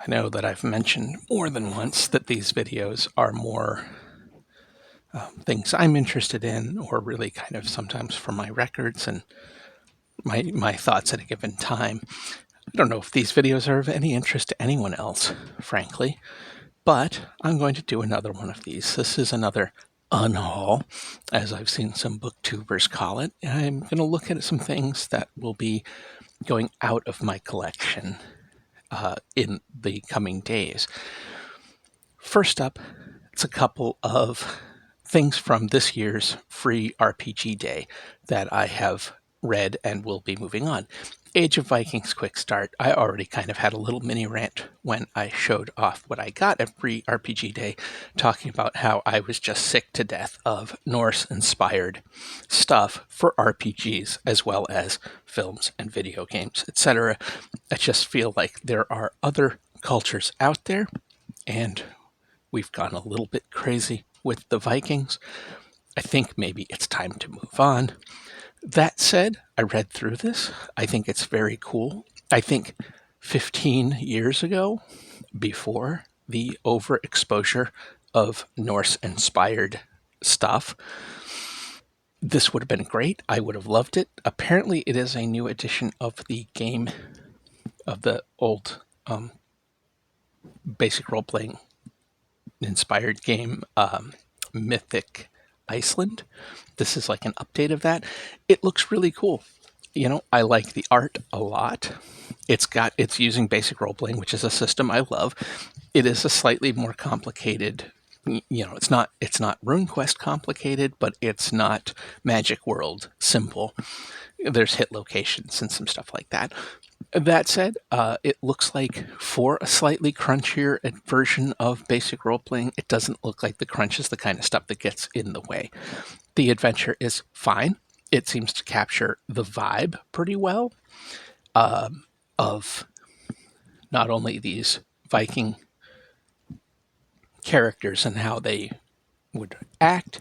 I know that I've mentioned more than once that these videos are more things I'm interested in, or really kind of sometimes for my records and my thoughts at a given time. I don't know if these videos are of any interest to anyone else, frankly, but I'm going to do another one of these. This is another unhaul, as I've seen some booktubers call it. I'm going to look at some things that will be going out of my collection in the coming days. First up, it's a couple of things from this year's free RPG day that I have read and will be moving on. Age of Vikings Quick Start. I already kind of had a little mini rant when I showed off what I got at Free RPG Day, talking about how I was just sick to death of Norse-inspired stuff for RPGs, as well as films and video games, etc. I just feel like there are other cultures out there, and we've gone a little bit crazy with the Vikings. I think maybe it's time to move on. That said, I read through this. I think it's very cool. I think 15 years ago, before the overexposure of Norse-inspired stuff, this would have been great. I would have loved it. Apparently, it is a new edition of the game, of the old basic role-playing inspired game, Mythic Iceland. This is like an update of that. It looks really cool. I like the art a lot. It's using basic role playing, which is a system I love. It is a slightly more complicated. It's not RuneQuest complicated, but it's not Magic World simple. There's hit locations and some stuff like that. That said, it looks like for a slightly crunchier version of basic role-playing, it doesn't look like the crunch is the kind of stuff that gets in the way. The adventure is fine. It seems to capture the vibe pretty well of not only these Viking characters and how they would act,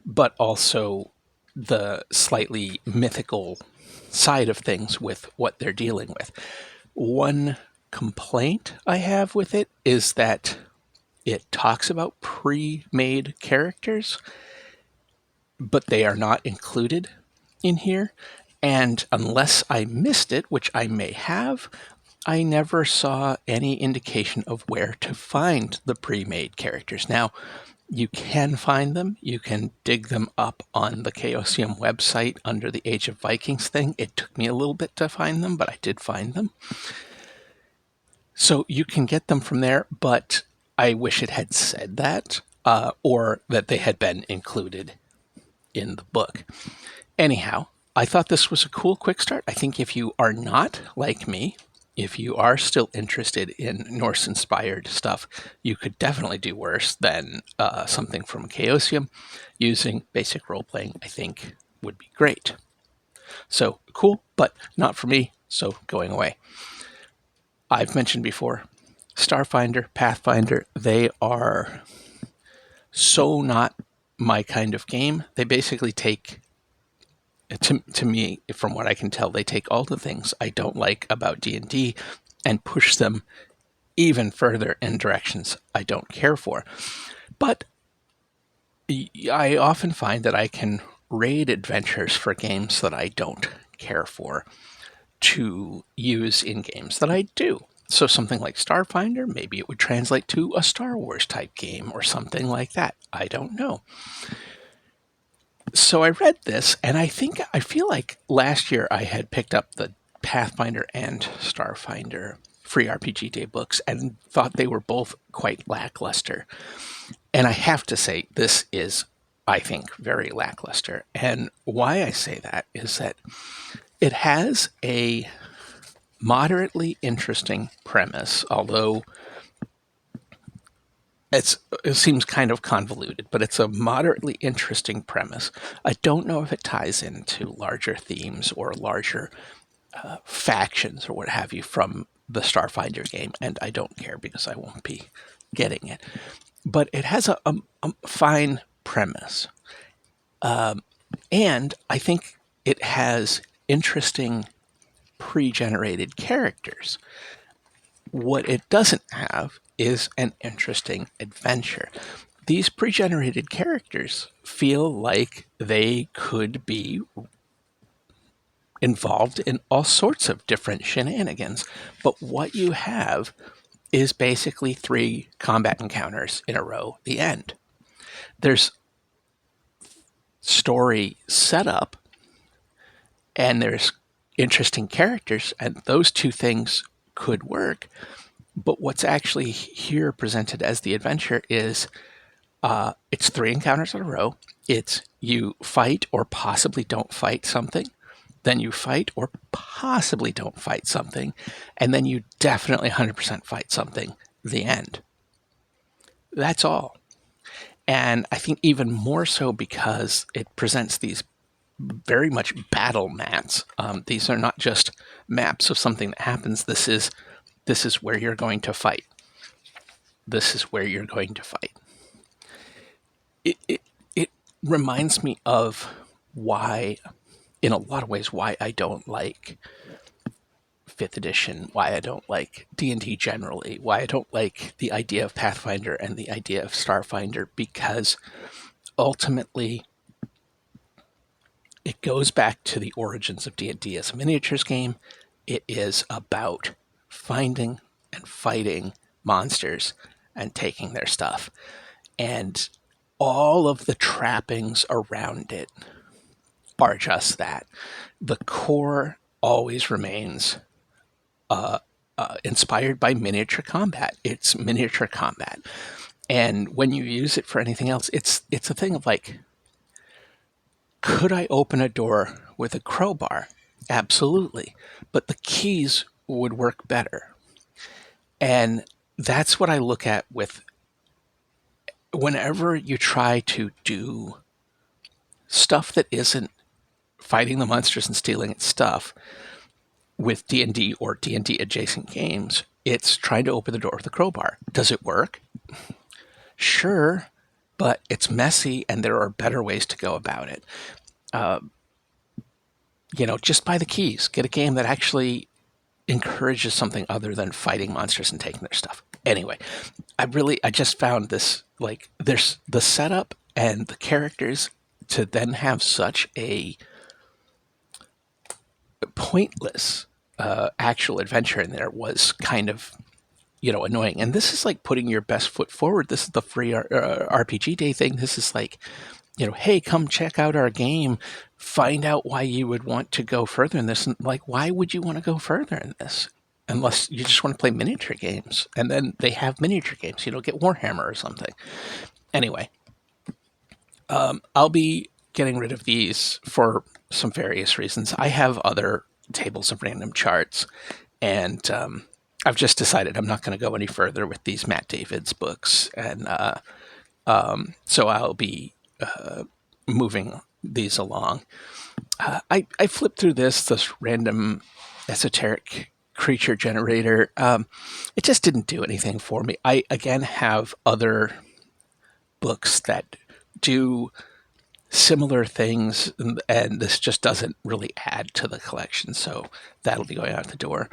but also the slightly mythical side of things with what they're dealing with. One complaint I have with it is that it talks about pre-made characters, but they are not included in here. And unless I missed it, which I may have, I never saw any indication of where to find the pre-made characters. Now, you can find them. You can dig them up on the Chaosium website under the Age of Vikings thing. It took me a little bit to find them, but I did find them. So you can get them from there, but I wish it had said that, or that they had been included in the book. Anyhow, I thought this was a cool quick start. I think if you are not like me, if you are still interested in Norse-inspired stuff, you could definitely do worse than something from Chaosium. Using basic role-playing, I think, would be great. So cool, but not for me, so going away. I've mentioned before, Starfinder, Pathfinder, they are so not my kind of game. They basically take, to me, from what I can tell, they take all the things I don't like about D&D and push them even further in directions I don't care for. But I often find that I can raid adventures for games that I don't care for to use in games that I do. So something like Starfinder, maybe it would translate to a Star Wars type game or something like that. I don't know. So I read this, and I feel like last year I had picked up the Pathfinder and Starfinder free RPG Day books and thought they were both quite lackluster. And I have to say, this is, I think, very lackluster. And why I say that is that it has a moderately interesting premise, although it seems kind of convoluted, but it's a moderately interesting premise. I don't know if it ties into larger themes or larger factions or what have you from the Starfinder game, and I don't care because I won't be getting it. But it has a fine premise. And I think it has interesting pre-generated characters. What it doesn't have is an interesting adventure. These pre-generated characters feel like they could be involved in all sorts of different shenanigans, but what you have is basically 3 combat encounters in a row, the end. There's story setup and there's interesting characters, and those 2 things could work. But what's actually here presented as the adventure is it's 3 encounters in a row. It's you fight or possibly don't fight something, then you fight or possibly don't fight something, and then you definitely 100% fight something, the end. That's all. And I think even more so because it presents these very much battle mats. These are not just maps of something that happens. This is where you're going to fight. This is where you're going to fight. It reminds me of why, in a lot of ways, why I don't like 5th edition, why I don't like D&D generally, why I don't like the idea of Pathfinder and the idea of Starfinder, because ultimately it goes back to the origins of D&D as a miniatures game. It is about finding and fighting monsters and taking their stuff. And all of the trappings around it are just that. The core always remains inspired by miniature combat. It's miniature combat. And when you use it for anything else, it's a thing of like, could I open a door with a crowbar? Absolutely. But the keys would work better. And that's what I look at with whenever you try to do stuff that isn't fighting the monsters and stealing its stuff with D&D or D&D adjacent games, it's trying to open the door with a crowbar. Does it work? Sure, but it's messy and there are better ways to go about it. Just buy the keys. Get a game that actually encourages something other than fighting monsters and taking their stuff. Anyway, I just found this, like, there's the setup and the characters to then have such a pointless actual adventure in there was kind of, annoying. And this is like putting your best foot forward. This is the free RPG Day thing. This is like, hey, come check out our game. Find out why you would want to go further in this. And like, why would you want to go further in this? Unless you just want to play miniature games. And then they have miniature games. Get Warhammer or something. Anyway, I'll be getting rid of these for some various reasons. I have other tables of random charts, and I've just decided I'm not going to go any further with these Matt Davids books, and so I'll be moving these along. I flipped through this random esoteric creature generator. It just didn't do anything for me. I, again, have other books that do similar things, and this just doesn't really add to the collection, so that'll be going out the door.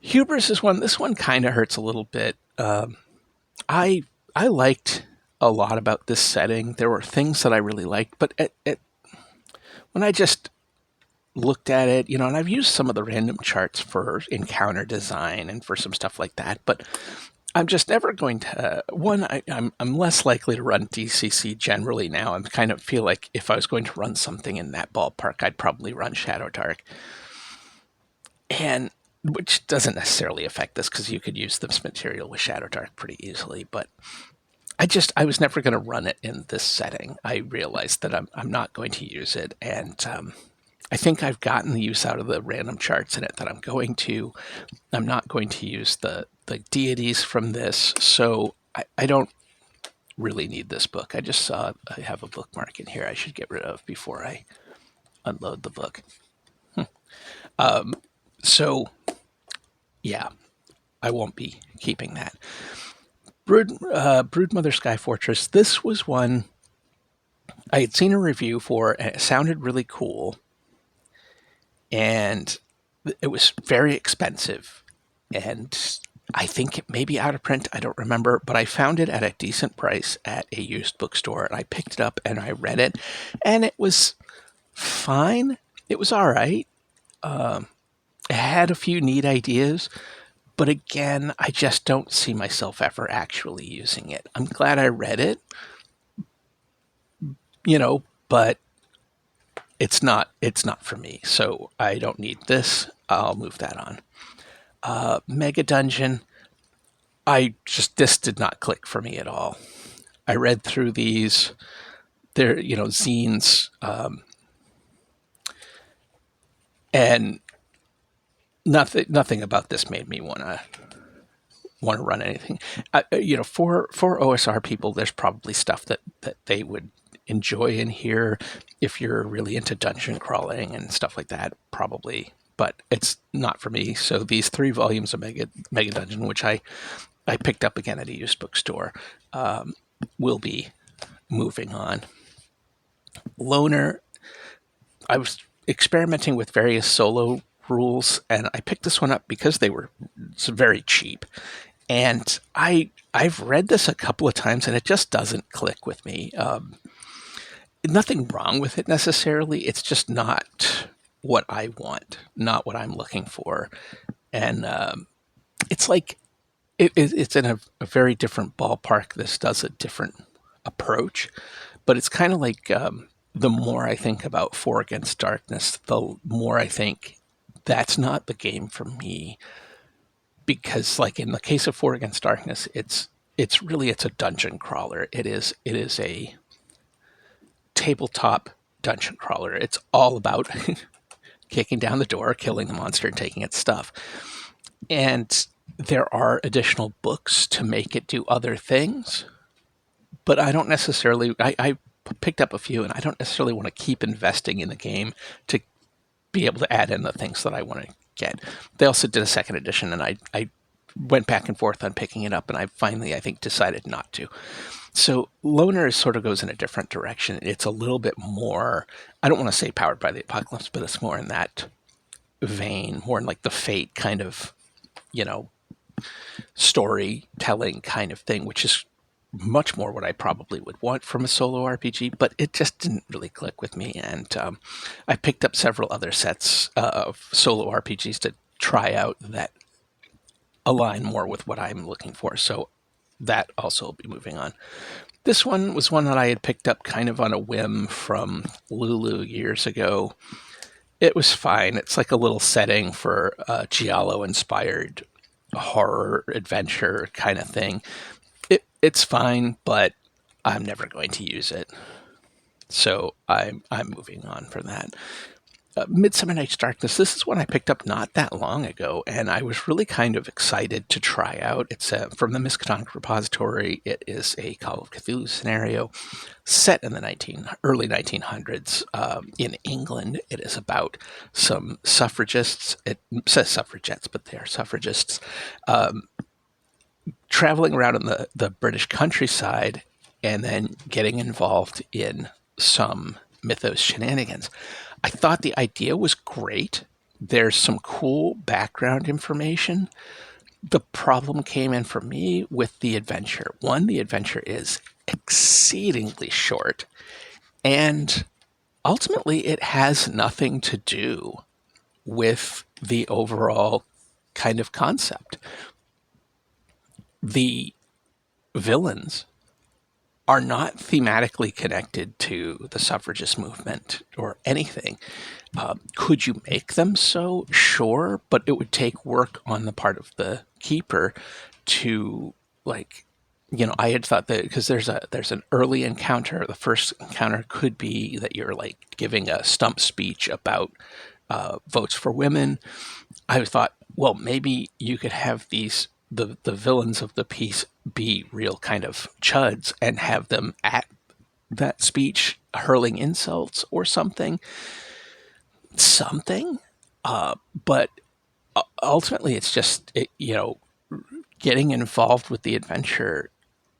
Hubris is one. This one kind of hurts a little bit. I liked a lot about this setting. There were things that I really liked, but when I just looked at it, and I've used some of the random charts for encounter design and for some stuff like that, but I'm just never going to. I'm less likely to run DCC generally now. I kind of feel like if I was going to run something in that ballpark, I'd probably run Shadow Dark, and which doesn't necessarily affect this because you could use this material with Shadow Dark pretty easily. But I was never going to run it in this setting. I realized that I'm not going to use it, and I think I've gotten the use out of the random charts in it that I'm not going to use the deities from this, so I don't really need this book. I just saw I have a bookmark in here I should get rid of before I unload the book. So, yeah, I won't be keeping that. Broodmother Sky Fortress, this was one I had seen a review for, and it sounded really cool, and it was very expensive. and I think it may be out of print. I don't remember, but I found it at a decent price at a used bookstore, and I picked it up and I read it, and it was fine. It was all right. It had a few neat ideas, but again, I just don't see myself ever actually using it. I'm glad I read it, but it's not for me. So I don't need this. I'll move that on. Mega Dungeon. This did not click for me at all. I read through these, they're zines, and nothing about this made me want to run anything. For OSR people, there's probably stuff that they would enjoy in here if you're really into dungeon crawling and stuff like that, probably. But it's not for me. So these 3 volumes of Mega Dungeon, which I picked up again at a used bookstore, will be moving on. Loner, I was experimenting with various solo rules, and I picked this one up because they were very cheap. And I've read this a couple of times, and it just doesn't click with me. Nothing wrong with it necessarily. It's just not what I want, not what I'm looking for. And it's like it's in a very different ballpark. This does a different approach, but it's kind of like the more I think about Four Against Darkness, the more I think that's not the game for me. Because, like in the case of Four Against Darkness, it's a dungeon crawler. It is a tabletop dungeon crawler. It's all about kicking down the door, killing the monster, and taking its stuff. And there are additional books to make it do other things, but I don't necessarily. I picked up a few, and I don't necessarily want to keep investing in the game to be able to add in the things that I want to get. They also did a second edition, and I went back and forth on picking it up, and I finally, I think, decided not to. So Loner sort of goes in a different direction. It's a little bit more, I don't want to say powered by the apocalypse, but it's more in that vein, more in like the Fate kind of, storytelling kind of thing, which is much more what I probably would want from a solo RPG, but it just didn't really click with me. And I picked up several other sets of solo RPGs to try out that align more with what I'm looking for. So that also will be moving on. This one was one that I had picked up kind of on a whim from Lulu years ago. It was fine. It's like a little setting for a Giallo-inspired horror adventure kind of thing. It's fine, but I'm never going to use it. So I'm moving on from that. Midsummer Night's Darkness. This is one I picked up not that long ago, and I was really kind of excited to try out. It's from the Miskatonic Repository. It is a Call of Cthulhu scenario set in the early 1900s in England. It is about some suffragists. It says suffragettes, but they are suffragists traveling around in the British countryside and then getting involved in some mythos shenanigans. I thought the idea was great. There's some cool background information. The problem came in for me with the adventure. One, the adventure is exceedingly short, and ultimately it has nothing to do with the overall kind of concept. The villains are not thematically connected to the suffragist movement or anything. Could you make them so? Sure, but it would take work on the part of the keeper to, like, I had thought that because there's an early encounter. The first encounter could be that you're like giving a stump speech about votes for women. I thought, well, maybe you could have the villains of the piece be real kind of chuds and have them at that speech hurling insults or something. But ultimately it's just, getting involved with the adventure.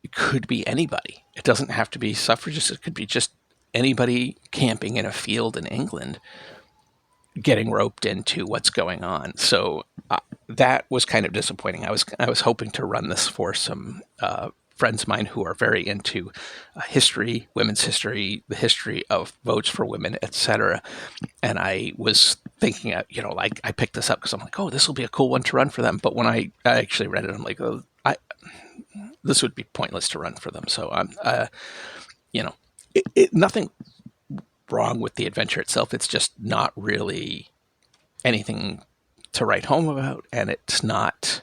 It could be anybody. It doesn't have to be suffragists. It could be just anybody camping in a field in England getting roped into what's going on. So that was kind of disappointing. I was hoping to run this for some friends of mine who are very into history, women's history, the history of votes for women, etc. And I was thinking, like I picked this up because I'm like, oh, this will be a cool one to run for them. But when I actually read it, I'm like, oh, this would be pointless to run for them. So I'm, nothing wrong with the adventure itself. It's just not really anything to write home about, and it's not.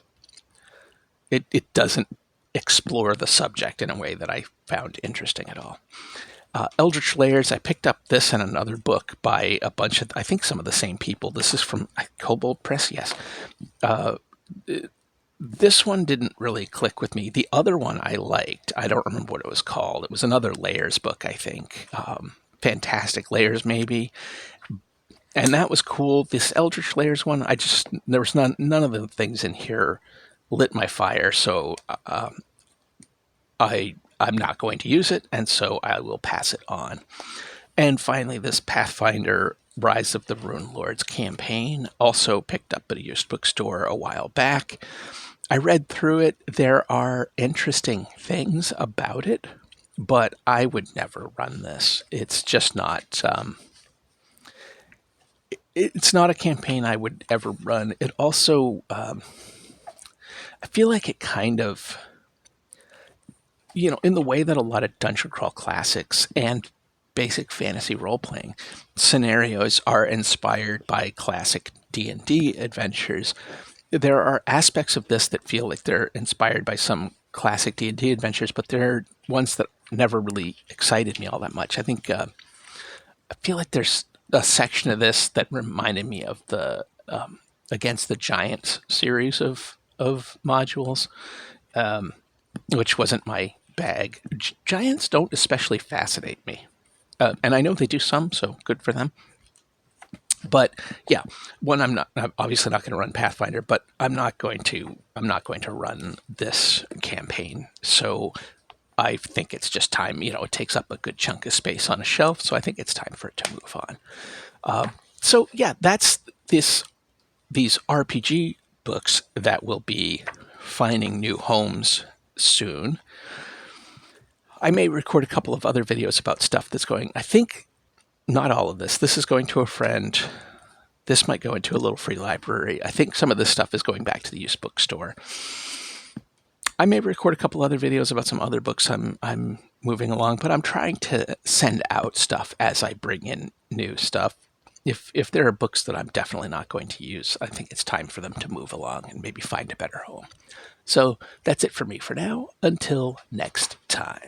It doesn't explore the subject in a way that I found interesting at all. Eldritch Layers, I picked up this and another book by a bunch of, I think, some of the same people. This is from Kobold Press, yes. This one didn't really click with me. The other one I liked. I don't remember what it was called. It was another Layers book, I think. Fantastic Layers, maybe. And that was cool. This Eldritch Layers one, there was none of the things in here lit my fire, so I'm not going to use it, and so I will pass it on. And finally, this Pathfinder Rise of the Rune Lords campaign, also picked up at a used bookstore a while back. I read through it. There are interesting things about it, but I would never run this. It's just not. It's not a campaign I would ever run. It also, I feel like it kind of, in the way that a lot of Dungeon Crawl classics and basic fantasy role-playing scenarios are inspired by classic D&D adventures, there are aspects of this that feel like they're inspired by some classic D&D adventures, but they're ones that never really excited me all that much. I think I feel like there's a section of this that reminded me of the Against the Giants series of modules, which wasn't my bag. Giants don't especially fascinate me, and I know they do some, so good for them. But yeah, I'm obviously not going to run Pathfinder, but I'm not going to run this campaign. So I think it's just time. It takes up a good chunk of space on a shelf, so I think it's time for it to move on. So yeah, that's these RPG books that will be finding new homes soon. I may record a couple of other videos about stuff that's going. I think not all of this. This is going to a friend. This might go into a little free library. I think some of this stuff is going back to the used bookstore. I may record a couple other videos about some other books I'm moving along, but I'm trying to send out stuff as I bring in new stuff. If there are books that I'm definitely not going to use, I think it's time for them to move along and maybe find a better home. So that's it for me for now. Until next time.